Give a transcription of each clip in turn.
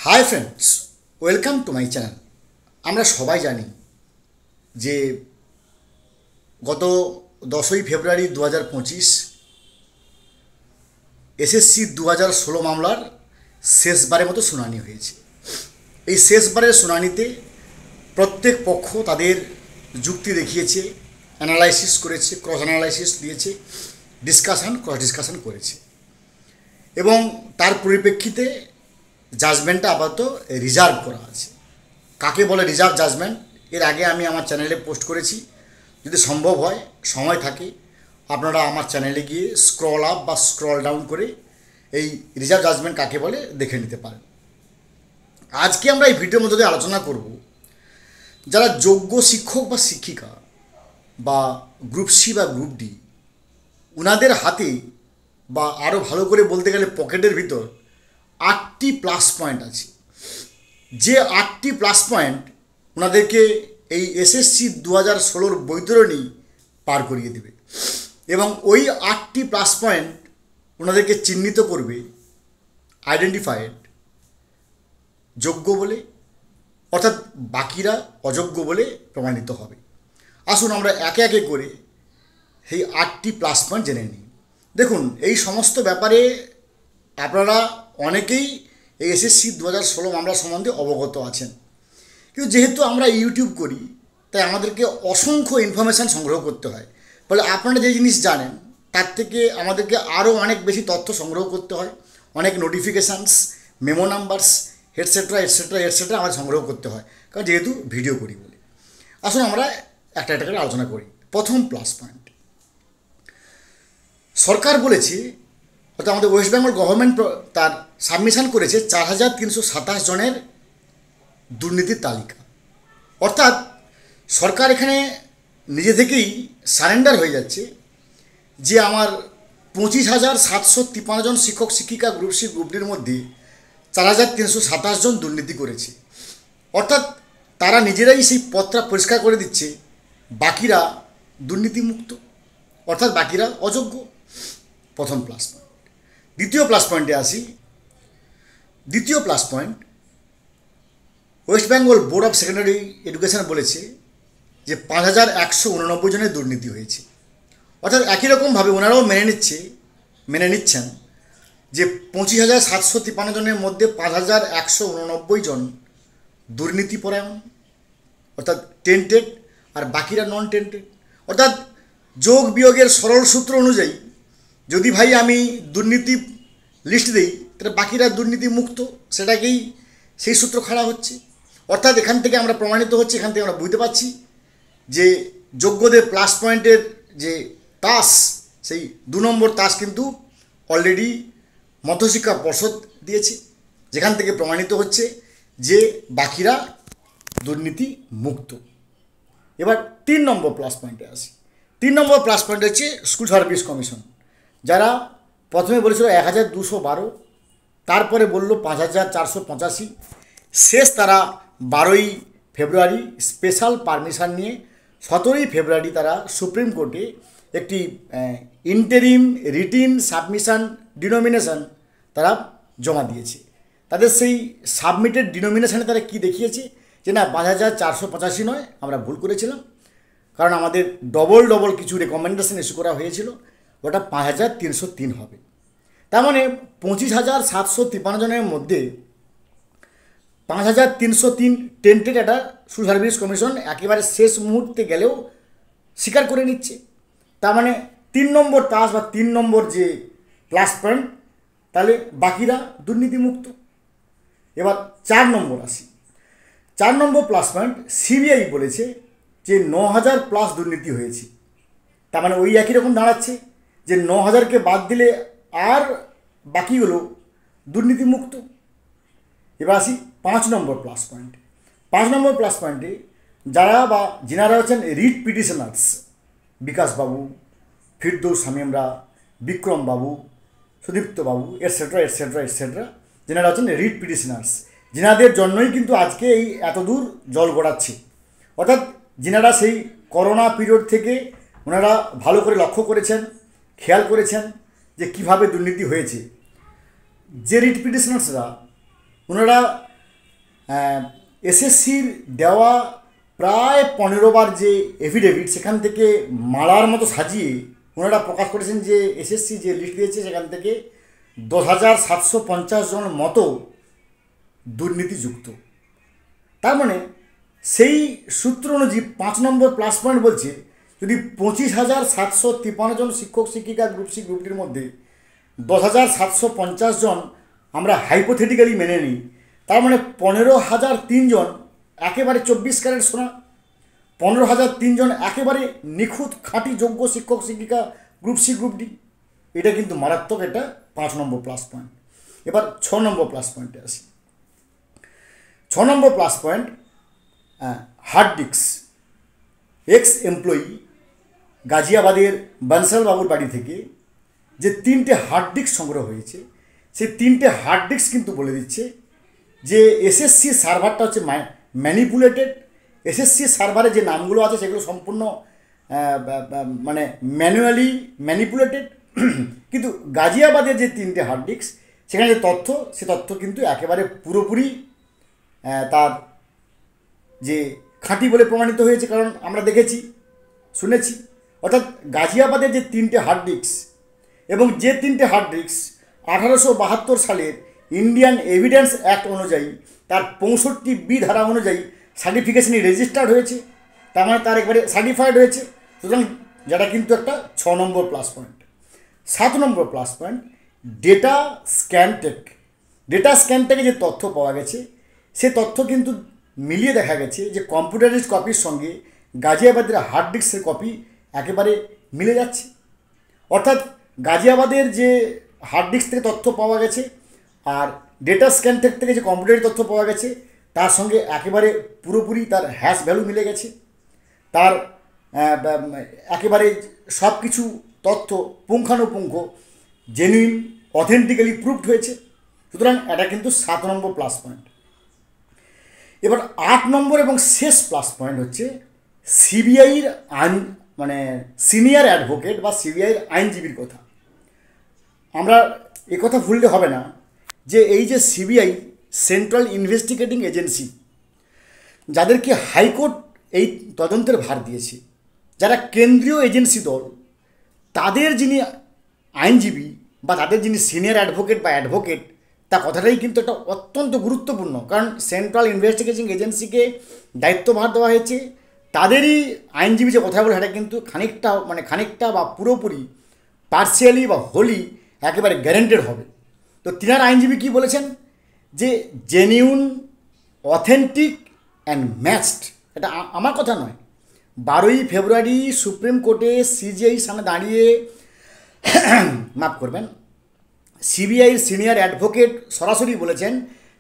Hi friends, welcome to my channel. আমরা সবাই জানি যে গত 10ই ফেব্রুয়ারি 2025 এসএসসি 2016 মামলার শেষবারের মতো শুনানি হয়েছে। এই শেষবারের শুনানিতে প্রত্যেক পক্ষ তাদের যুক্তি দেখিয়েছে, অ্যানালাইসিস করেছে, ক্রস অ্যানালাইসিস দিয়েছে, ক্রস ডিসকাশন করেছে এবং তার পরিপ্রেক্ষিতে জাজমেন্টটা আপাতত রিজার্ভ করা আছে। কাকে বলে রিজার্ভ জাজমেন্ট? এর আগে আমি আমার চ্যানেলে পোস্ট করেছি। যদি সম্ভব হয়, সময় থাকে, আপনারা আমার চ্যানেলে গিয়ে স্ক্রল আপ বা স্ক্রল ডাউন করে এই রিজার্ভ জাজমেন্ট কাকে বলে দেখে নিতে পারেন। আজকে আমরা এই ভিডিওর মধ্যে দিয়ে আলোচনা করব যারা যোগ্য শিক্ষক বা শিক্ষিকা বা গ্রুপ সি বা গ্রুপ ডি, ওনাদের হাতে বা আরও ভালো করে বলতে গেলে পকেটের ভিতর 8টি প্লাস পয়েন্ট আছে। যে 8টি প্লাস পয়েন্ট ওনাদেরকে এই এসএসসি 2016 বৈতরণী পার করিয়ে দেবে এবং ওই 8টি প্লাস পয়েন্ট ওনাদেরকে চিহ্নিত করবে, আইডেন্টিফাইড যোগ্য বলে, অর্থাৎ বাকিরা অযোগ্য বলে প্রমাণিত হবে। আসুন আমরা একে একে করে সেই 8টি প্লাস পয়েন্ট জেনে নিই। দেখুন, এই সমস্ত ব্যাপারে আপনারা অনেকেই এই এসএসসি 2016 মামলা সম্বন্ধে অবগত আছেন, কিন্তু যেহেতু আমরা ইউটিউব করি তাই আমাদেরকে অসংখ্য ইনফরমেশান সংগ্রহ করতে হয়। ফলে আপনারা যে জিনিস জানেন তার থেকে আমাদেরকে আরও অনেক বেশি তথ্য সংগ্রহ করতে হয়, অনেক notifications, memo numbers etcetera etcetera etcetera আমাদের সংগ্রহ করতে হয়, কারণ যেহেতু ভিডিও করি বলে। আসুন আমরা একটা একটা করে আলোচনা করি। প্রথম প্লাস পয়েন্ট, সরকার বলেছে, অর্থাৎ আমাদের ওয়েস্ট বেঙ্গল গভর্নমেন্ট তার সাবমিশন করেছে 4327 জনের দুর্নীতির তালিকা। অর্থাৎ সরকার এখানে নিজে থেকেই সারেন্ডার হয়ে যাচ্ছে যে আমার 25,753 জন শিক্ষক শিক্ষিকা গ্রুপ সি গ্রুপ ডির মধ্যে 4327 জন দুর্নীতি করেছে। অর্থাৎ তারা নিজেরাই সেই পথটা পরিষ্কার করে দিচ্ছে বাকিরা দুর্নীতিমুক্ত, অর্থাৎ বাকিরা অযোগ্য। প্রথম প্লাস পয়েন্ট। দ্বিতীয় প্লাস পয়েন্টে আসি। দ্বিতীয় plus point, West Bengal board of secondary education বলেছে যে 5189 জনের দুর্নীতি হয়েছে। অর্থাৎ একই রকমভাবে ওনারাও মেনে নিচ্ছেন যে 25,753 জনের মধ্যে 5189 জন দুর্নীতিপরায়ণ, অর্থাৎ টেন্টেড, আর বাকিরা নন টেন্টেড। অর্থাৎ যোগ বিয়োগের সরল সূত্র অনুযায়ী যদি ভাই আমি দুর্নীতি লিস্ট দিই তাহলে বাকিরা দুর্নীতি মুক্ত, সেটাকেই সেই সূত্র খাড়া হচ্ছে। অর্থাৎ এখান থেকে আমরা প্রমাণিত হচ্ছে, এখান থেকে আমরা বুঝতে পারছি যে যোগ্যদের প্লাস পয়েন্টের যে তাস, সেই 2 নম্বর তাস কিন্তু অলরেডি মধ্যশিক্ষা পর্ষদ দিয়েছে, যেখান থেকে প্রমাণিত হচ্ছে যে বাকিরা দুর্নীতি মুক্ত। এবার 3 নম্বর প্লাস পয়েন্টে আসি। 3 নম্বর প্লাস পয়েন্ট হচ্ছে স্কুল সার্ভিস কমিশন, যারা প্রথমে বলেছিল 1212, তারপরে বলল 5485, শেষ তারা 12ই ফেব্রুয়ারি স্পেশাল পারমিশন নিয়ে 17ই ফেব্রুয়ারি তারা সুপ্রিম কোর্টে একটি ইন্টারিম রিটিন সাবমিশন ডিনোমিনেশন তারা জমা দিয়েছে। তাদের সেই সাবমিটেড ডিনোমিনেশনে তারা কি দেখিয়েছে যে না 5485 নয়, আমরা ভুল করেছিলাম, কারণ আমাদের ডবল কিছু রেকমেন্ডেশন ইস্যু করা হয়েছিল, ওটা 5303 হবে। তার মানে 25,753 জনের মধ্যে 5303 টেন্টেড একটা স্কুল সার্ভিস কমিশন একেবারে শেষ মুহূর্তে গেলেও স্বীকার করে নিচ্ছে। তার মানে 3 নম্বর তাস বা 3 নম্বর যে প্লাস পয়েন্ট, তাহলে বাকিরা দুর্নীতিমুক্ত। এবার 4 নম্বর আসি। 4 নম্বর প্লাস পয়েন্ট, সিবিআই বলেছে যে 9000 প্লাস দুর্নীতি হয়েছে। তার মানে ওই একই রকম দাঁড়াচ্ছে যে 9000কে বাদ দিলে আর বাকিগুলো দুর্নীতিমুক্ত। এবার আসি 5 নম্বর প্লাস পয়েন্ট। 5 নম্বর প্লাস পয়েন্টে যারা বা যিনারা হচ্ছেন রিট পিটিশনার্স, বিকাশ বাবু, ফিরদৌস শামীমরা, বিক্রম বাবু, সুদীপ্ত বাবু এটসেট্রা এটসেট্রা এটসেট্রা, যিনারা হচ্ছেন রিট পিটিশনার্স, যিনাদের জন্যই কিন্তু আজকে এই এত দূর জল গড়াচ্ছে। অর্থাৎ যিনারা সেই করোনা পিরিয়ড থেকে ওনারা ভালো করে লক্ষ্য করেছেন, খেয়াল করেছেন যে কিভাবে দুর্নীতি হয়েছে। যে রিট পিটিশনার্সরা ওনারা এসএসসির দেওয়া প্রায় 15বার যে এফিডেভিট সেখান থেকে মালার মতো সাজিয়ে ওনারা প্রকাশ করেছেন যে এসএসসি যে লিস্ট দিয়েছে সেখান থেকে 10,750 জন মতো দুর্নীতিযুক্ত। তার মানে সেই সূত্র অনুযায়ী 5 নম্বর প্লাস পয়েন্ট বলছে যদি 25,753 জন শিক্ষক শিক্ষিকা গ্রুপ সি গ্রুপ ডির মধ্যে 10,750 জন আমরা হাইপোথেটিক্যালি মেনে নিই, তার মানে 15,003 জন একেবারে 24 ক্যারেট সোনা, 15,003 জন একেবারে নিখুঁত খাঁটি যোগ্য শিক্ষক শিক্ষিকা গ্রুপ সি গ্রুপ ডি। এটা কিন্তু মারাত্মক, এটা 5 নম্বর প্লাস পয়েন্ট। এবার 6 নম্বর প্লাস পয়েন্টে আসি। 6 নম্বর plus point, hard disk. Ex employee গাজিয়াবাদের বানসাল বাবুর বাড়ি থেকে যে 3টে হার্ড ডিস্ক সংগ্রহ হয়েছে, সেই 3টে হার্ড ডিস্ক কিন্তু বলে দিচ্ছে যে এসএসসি সার্ভারটা হচ্ছে ম্যানিপুলেটেড। এসএসসি সার্ভারে যে নামগুলো আছে সেগুলো সম্পূর্ণ মানে ম্যানুয়ালি ম্যানিপুলেটেড। কিন্তু গাজিয়াবাদের যে 3টে হার্ড ডিস্ক সেখানে যে তথ্য, সে তথ্য কিন্তু একেবারে পুরোপুরি তার যে খাঁটি বলে প্রমাণিত হয়েছে, কারণ আমরা দেখেছি শুনেছি। অর্থাৎ গাজিয়াবাদের যে 3টে হার্ড ডিস্ক এবং যে 3টে হার্ড ডিস্ক 1872 সালের ইন্ডিয়ান এভিডেন্স অ্যাক্ট অনুযায়ী তার 65B ধারা অনুযায়ী সার্টিফিকেশনে রেজিস্টার্ড হয়েছে, তার মানে তার একবারে সার্টিফাইড হয়েছে। সুতরাং যেটা কিন্তু একটা 6 নম্বর প্লাস পয়েন্ট। 7 নম্বর plus point, data ScanTech. Data স্ক্যানটেকে যে তথ্য পাওয়া গেছে সে তথ্য কিন্তু মিলিয়ে দেখা গেছে যে কম্পিউটারাইজড কপির সঙ্গে গাজিয়াবাদের হার্ড ডিস্কের কপি একেবারে মিলে যাচ্ছে। অর্থাৎ গাজিয়াবাদের যে হার্ড ডিস্ক থেকে তথ্য পাওয়া গেছে আর ডেটা স্ক্যানটেক থেকে যে কম্পিউটারের তথ্য পাওয়া গেছে তার সঙ্গে একেবারে পুরোপুরি তার হ্যাশ ভ্যালু মিলে গেছে। তার একেবারে সব কিছু তথ্য পুঙ্খানুপুঙ্খ জেনুইন অথেন্টিক্যালি প্রুভড হয়েছে। সুতরাং এটা কিন্তু 7 নম্বর প্লাস পয়েন্ট। এবার 8 নম্বর এবং শেষ প্লাস পয়েন্ট হচ্ছে সিবিআইয়ের মানে সিনিয়র অ্যাডভোকেট বা সিবিআইয়ের আইনজীবীর কথা। আমরা কথা ভুললে হবে না যে এই যে সিবিআই সেন্ট্রাল ইনভেস্টিগেটিং এজেন্সি, যাদেরকে হাইকোর্ট এই তদন্তের ভার দিয়েছে, যারা কেন্দ্রীয় এজেন্সি দল, তাদের যিনি আইনজীবী বা তাদের যিনি সিনিয়র অ্যাডভোকেট বা অ্যাডভোকেট, তা কথাটাই কিন্তু একটা অত্যন্ত গুরুত্বপূর্ণ। কারণ সেন্ট্রাল ইনভেস্টিগেটিং এজেন্সিকে দায়িত্বভার দেওয়া হয়েছে, তাদেরই আইনজীবী যে কথা বলে সেটা কিন্তু খানিকটা বা পুরোপুরি পার্সিয়ালি বা হোলি একেবারে গ্যারেন্টেড হবে। তো তিনার আইনজীবী কী বলেছেন যে জেনিউন, অথেন্টিক অ্যান্ড ম্যাচড। এটা আমার কথা নয়। 12ই ফেব্রুয়ারি সুপ্রিম কোর্টে সিজিআই সামনে দাঁড়িয়ে মাফ করবেন, সিবিআইয়ের সিনিয়র অ্যাডভোকেট সরাসরি বলেছেন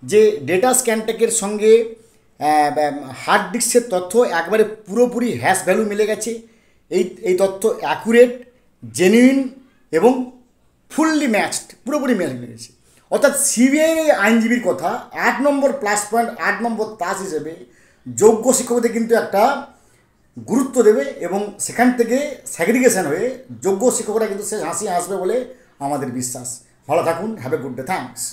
যে ডেটা স্ক্যানটেকের সঙ্গে হার্ড ডিস্কের তথ্য একবারে পুরোপুরি হ্যাশ ভ্যালু মিলে গেছে। এই তথ্য অ্যাকুরেট, জেনুইন এবং ফুললি ম্যাচড, পুরোপুরি ম্যাচ মিলে গেছে। অর্থাৎ সিবিআই আইনজীবীর কথা 8 নম্বর প্লাস পয়েন্ট, 8 নম্বর প্লাস হিসেবে যোগ্য শিক্ষকদের কিন্তু একটা গুরুত্ব দেবে এবং সেখান থেকে স্যাগ্রিগেশন হয়ে যোগ্য শিক্ষকরা কিন্তু শেষ হাসি আসবে বলে আমাদের বিশ্বাস। ভালো থাকুন, have a good day, thanks.